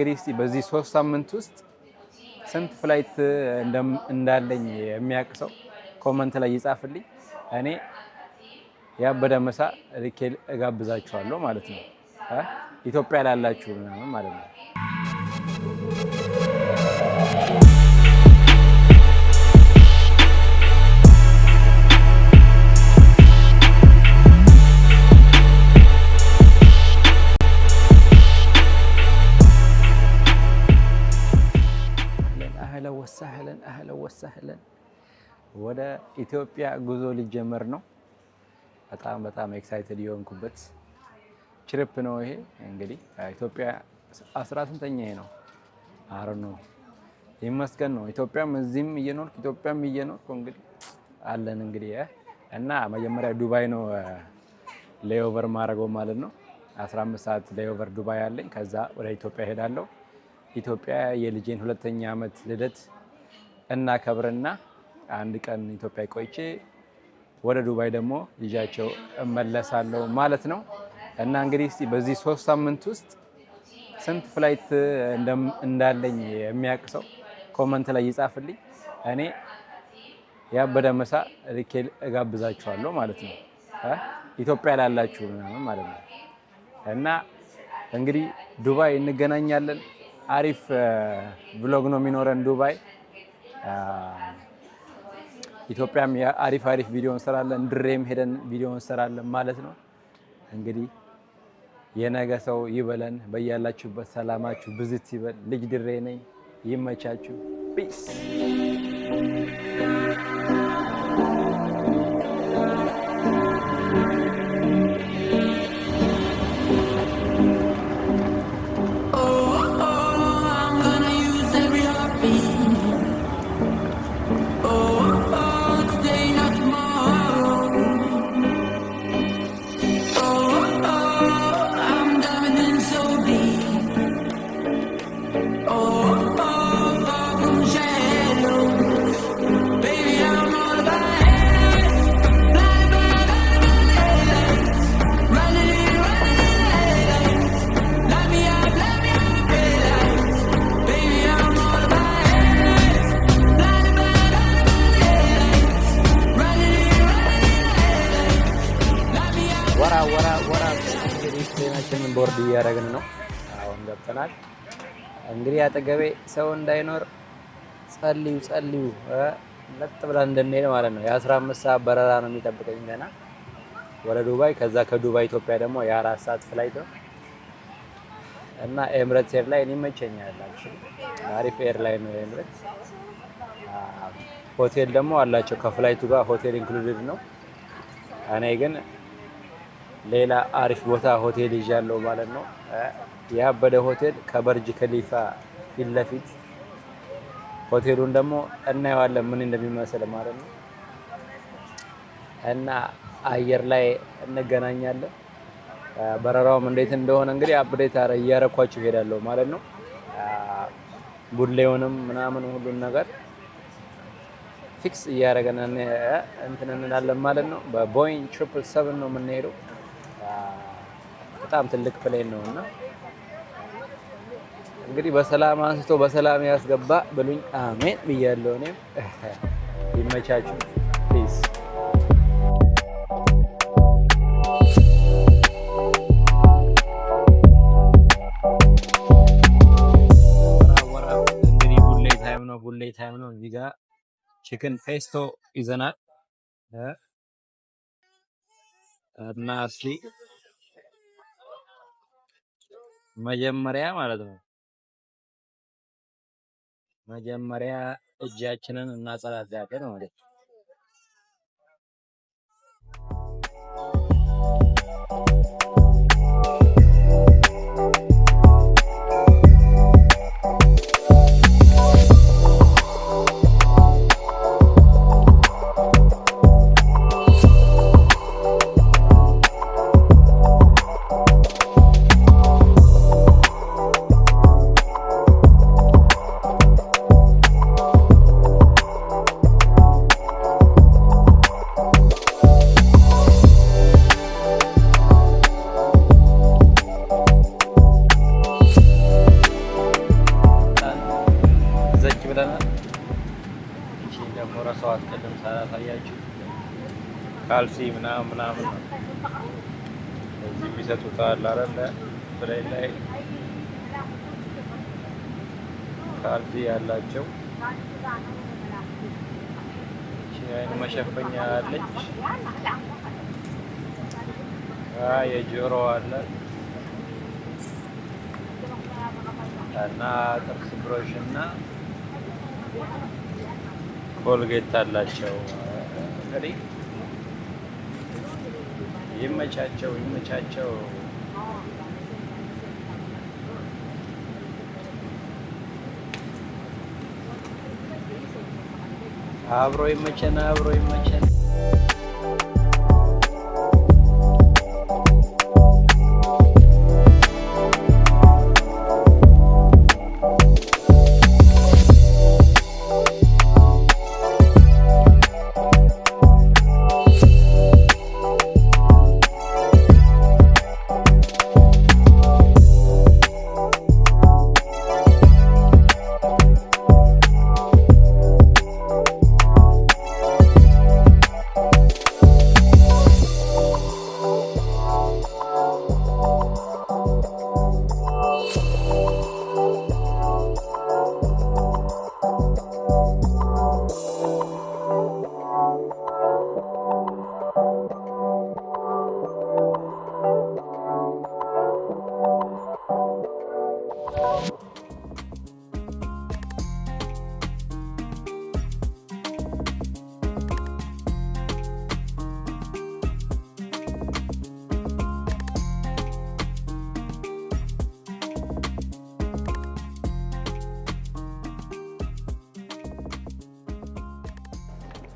እንግዲህ እስቲ በዚህ 3 ሳምንት ውስጥ ስንት ፍላይት እንዳለኝ የሚያውቅ ሰው ኮመንት ላይ ይጻፍልኝ። እኔ ያበደ ምሳ ልኬ እጋብዛችኋለሁ ማለት ነው። ኢትዮጵያ ላላችሁ ምናምን ማለት ነው። አህለን ወሰህለን ወደ ኢትዮጵያ ጉዞ ሊጀመር ነው። በጣም ኤክሳይትድ የሆንኩበት ትሪፕ ነው ይሄ። እንግዲህ ኢትዮጵያ 18ኛዬ ነው። ነው ይመስገን ነው። ኢትዮጵያም እዚህም እየኖርኩ ኢትዮጵያም እየኖርኩ እንግዲህ አለን እንግዲህ እና መጀመሪያ ዱባይ ነው ሌኦቨር ማድረገው ማለት ነው። 15 ሰዓት ሌኦቨር ዱባይ አለኝ። ከዛ ወደ ኢትዮጵያ ሄዳለሁ። ኢትዮጵያ የልጄን 2ኛ ዓመት ልደት እናከብርና አንድ ቀን ኢትዮጵያ ቆይቼ ወደ ዱባይ ደግሞ ይዣቸው እመለሳለሁ ማለት ነው። እና እንግዲህ እስቲ በዚህ 3 ሳምንት ውስጥ ስንት ፍላይት እንዳለኝ የሚያውቅ ሰው ኮመንት ላይ ይጻፍልኝ። እኔ ያበደ ምሳ ልኬ እጋብዛችኋለሁ ማለት ነው። ኢትዮጵያ ላላችሁ ምናምን ማለት ነው። እና እንግዲህ ዱባይ እንገናኛለን። አሪፍ ብሎግ ነው የሚኖረን ዱባይ። ኢትዮጵያም አሪፍ ቪዲዮ እንሰራለን። ድሬም ሄደን ቪዲዮ እንሰራለን ማለት ነው። እንግዲህ የነገ ሰው ይበለን። በያላችሁበት ሰላማችሁ ብዝት ይበል። ልጅ ድሬ ነኝ። ይመቻችሁ። ፒስ ፕሌናችንን ቦርድ እያደረግን ነው። አሁን ገብተናል። እንግዲህ አጠገቤ ሰው እንዳይኖር ጸልዩ ለጥ ብለን እንድንሄድ ማለት ነው። የ15 ሰዓት በረራ ነው የሚጠብቀኝ ገና ወደ ዱባይ። ከዛ ከዱባይ ኢትዮጵያ ደግሞ የ4 ሰዓት ፍላይት ነው እና ኤምሬትስ ኤርላይን ይመቸኛል። አሪፍ ኤርላይን ነው ኤምሬትስ። ሆቴል ደግሞ አላቸው ከፍላይቱ ጋር ሆቴል ኢንክሉድድ ነው። እኔ ግን ሌላ አሪፍ ቦታ ሆቴል ይዣለሁ ማለት ነው። ያበደ ሆቴል ከበርጅ ከሊፋ ፊት ለፊት። ሆቴሉን ደግሞ እናየዋለን ምን እንደሚመስል ማለት ነው። እና አየር ላይ እንገናኛለን። በረራውም እንዴት እንደሆነ እንግዲህ አፕዴት እያረኳችሁ ሄዳለሁ ማለት ነው። ቡሌውንም ምናምን ሁሉን ነገር ፊክስ እያደረገን እንትን እንላለን ማለት ነው። በቦይንግ 777 ነው የምንሄደው። በጣም ትልቅ ፕሌን ነው እና እንግዲህ በሰላም አንስቶ በሰላም ያስገባ ብሉኝ። አሜን ብያለሁ። እኔም ይመቻችሁ። ፕሊዝ እንግዲህ ቡሌ ታይም ነው። እዚህ ጋር ቺክን ፔስቶ ይዘናል እና እስኪ መጀመሪያ ማለት ነው እጃችንን እናጸዳዳለን ማለት ነው። ረሳኋት ቅድም ሳላሳያችሁ ካልሲ ምናምን እዚህ የሚሰጡታል አይደለ? ብላይ ላይ ካልሲ ያላቸው አይን መሸፈኛ አለች። የጆሮ አለ እና ጥርስ ብሮሽ እና ኮልጌት አላቸው። እንግዲህ ይመቻቸው። አብሮ ይመቸን።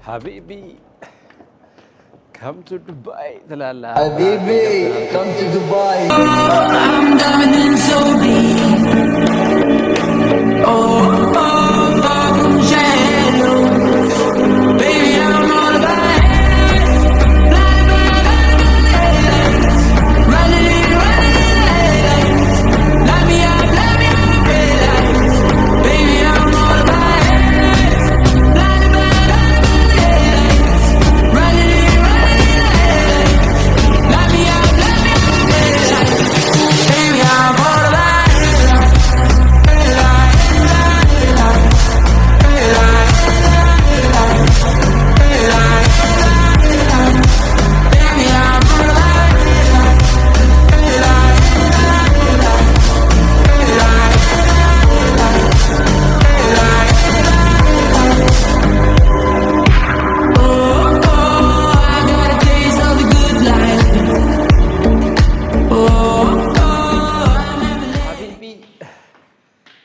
ሀቢቢ come to Dubai ትላለህ። Habibi, come to Dubai. I'm diving in so deep. Oh, far from shadows. Baby, I'm all about it. Flying by headlights. Running in headlights. Light me up, headlights. Baby, I'm all about it. Flying by headlights. Running in light me up, headlights. Baby, I'm all about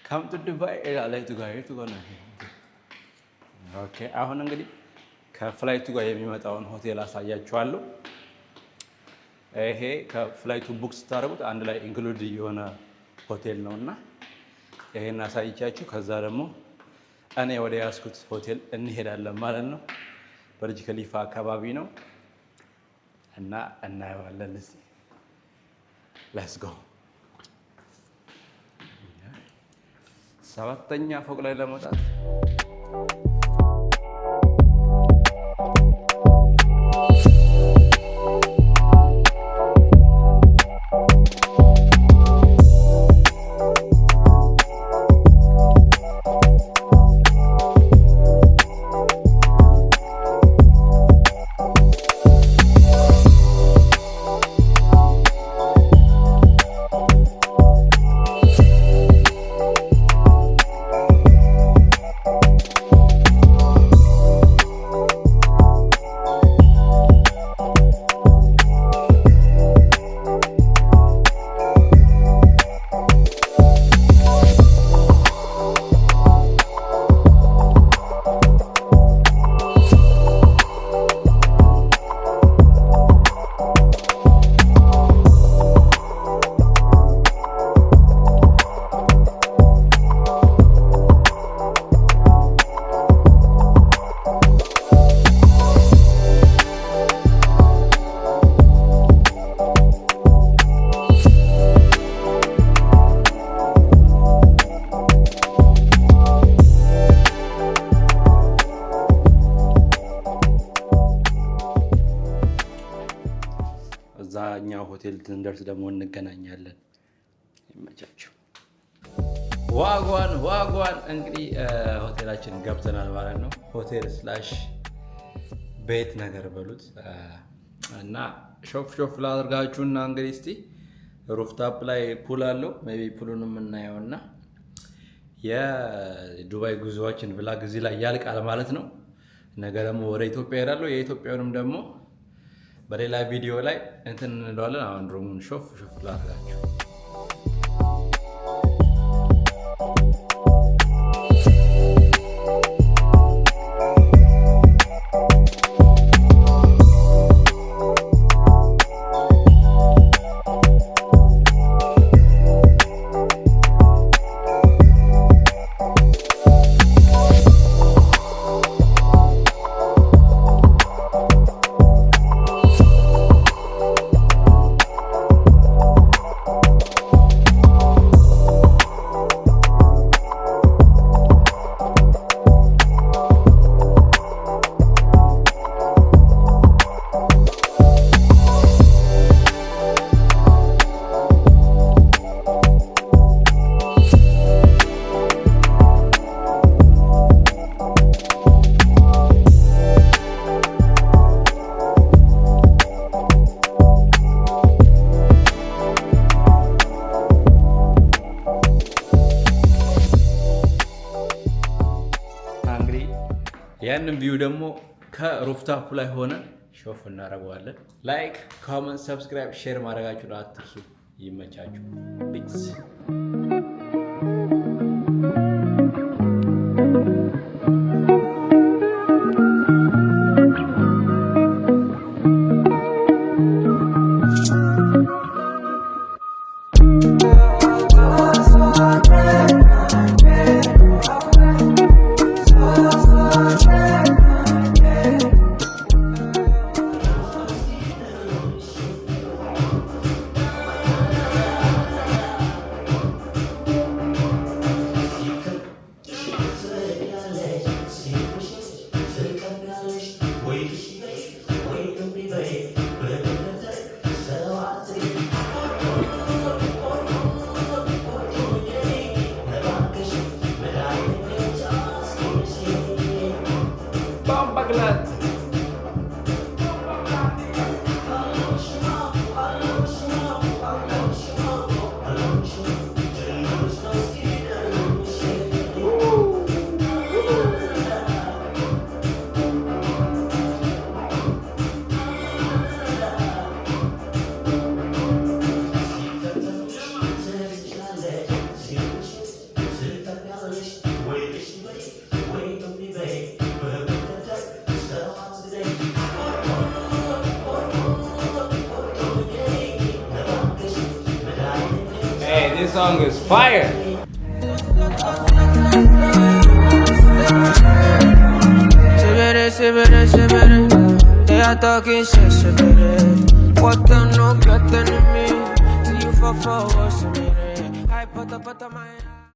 come to Dubai እላለሁ። የቱ ጋር ነው? ኦኬ አሁን እንግዲህ ከፍላይቱ ጋር የሚመጣውን ሆቴል አሳያችኋለሁ። ይሄ ከፍላይቱ ቡክ ስታደርጉት አንድ ላይ ኢንክሉድ የሆነ ሆቴል ነውና ይሄን አሳይቻችሁ ከዛ ደግሞ እኔ ወደ ያስኩት ሆቴል እንሄዳለን ማለት ነው። በርጅ ከሊፋ አካባቢ ነው እና እናየዋለን። እዚህ ሌትስ ጎ። ሰባተኛ ፎቅ ላይ ለመውጣት ሆቴል ስንደርስ ደግሞ እንገናኛለን። ይመቻችሁ። ዋጓን እንግዲህ ሆቴላችን ገብተናል ማለት ነው። ሆቴል ስላሽ ቤት ነገር በሉት እና ሾፍ ላድርጋችሁና እንግዲህ እስቲ ሩፍታፕ ላይ ፑል አለው። ሜቢ ፑሉን የምናየውና የዱባይ ጉዞዎችን ብላግ እዚህ ላይ ያልቃል ማለት ነው። ነገ ደግሞ ወደ ኢትዮጵያ ሄዳለሁ። የኢትዮጵያውንም ደግሞ በሌላ ቪዲዮ ላይ እንትን እንለዋለን። አሁን ሩሙን ሾፍ ላድርጋችሁ። ያንን ቪው ደግሞ ከሩፍታፕ ላይ ሆነ ሾፍ እናደርገዋለን። ላይክ፣ ኮሜንት፣ ሰብስክራይብ፣ ሼር ማድረጋችሁን አትርሱ። ይመቻችሁ። ፒስ This song is fire. They are talking shit. What them no getting me? You for what's me? I put my